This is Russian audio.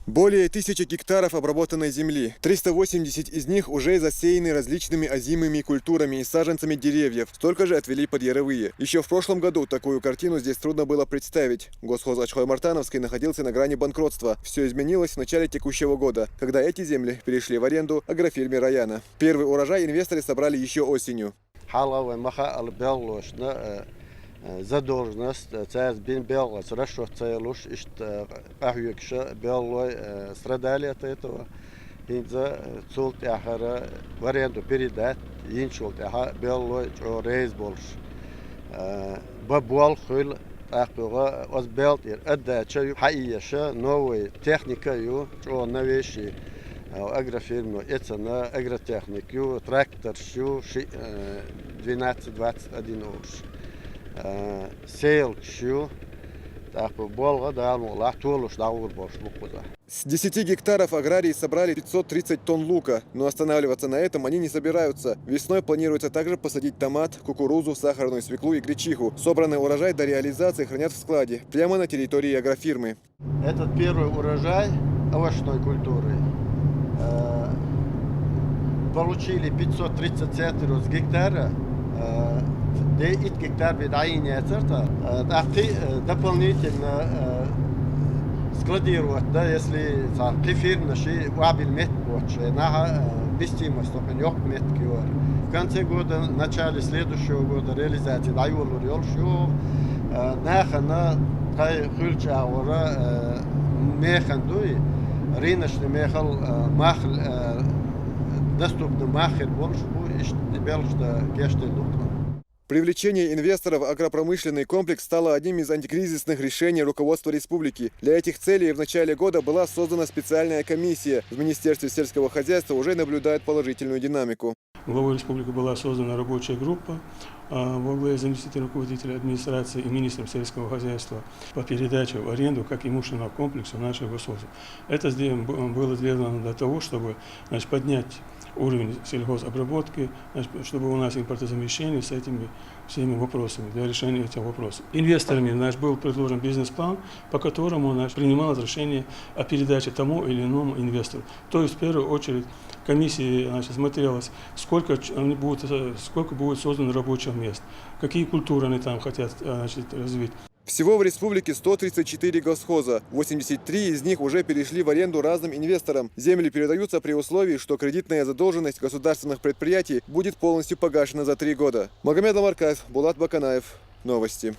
Более 1000 гектаров обработанной земли. 380 из них уже засеяны различными озимыми культурами и саженцами деревьев. Столько же отвели под яровые. Еще в прошлом году такую картину здесь трудно было представить. Госпхоз Ачхой-Мартановский находился на грани банкротства. Все изменилось в начале текущего года, когда эти земли перешли в аренду агрофирме Раяна. Первый урожай инвесторы собрали еще осенью. Задолженность царь бин беллас расчет целуш что ахюкша беллой страдали от этого. Инза цулт ахара в аренду передать инчулт аха беллой рейс больш. Бабуал хул ахтуга озбелтир отдача хаияша новая техника ю о новейший агрофирму это на агротехнику трактор шу 12-21 уж. Сейл кшу, так болга да алмула толуш даур бош лукуза. С 10 гектаров аграрии собрали 530 тонн лука, но останавливаться на этом они не собираются. Весной планируется также посадить томат, кукурузу, сахарную свеклу и гречиху. Собранный урожай до реализации хранят в складе, прямо на территории агрофирмы. Этот первый урожай овощной культуры получили 530 центнеров с гектара. 10 гектар видаиния церта, дополнительно складировать, да, если фирма ши вабил метбот, наха вестимость, только не меткиор. В конце года, в начале следующего года реализации даюлур ёлшу, наха на кай хульчаура механдуй, рыночный мехал махл доступный махер больше, и белшта кешты лукна. Привлечение инвесторов в агропромышленный комплекс стало одним из антикризисных решений руководства республики. Для этих целей в начале года была создана специальная комиссия. В Министерстве сельского хозяйства уже наблюдают положительную динамику. Главой республики была создана рабочая группа во главе заместителя руководителя администрации и министром сельского хозяйства по передаче в аренду как имущественного комплекса нашего государства. Это было сделано для того, чтобы поднять уровень сельхозобработки, чтобы у нас импортозамещение с этими всеми вопросами, для решения этих вопросов. Инвесторами был предложен бизнес-план, по которому принималось решение о передаче тому или иному инвестору. То есть, в первую очередь, комиссия смотрелась, сколько будет создано рабочих мест, какие культуры они там хотят развить. Всего в республике 134 госхоза, 83 из них уже перешли в аренду разным инвесторам. Земли передаются при условии, что кредитная задолженность государственных предприятий будет полностью погашена за 3 года. Магомед Ламаркаев, Булат Баканаев. Новости.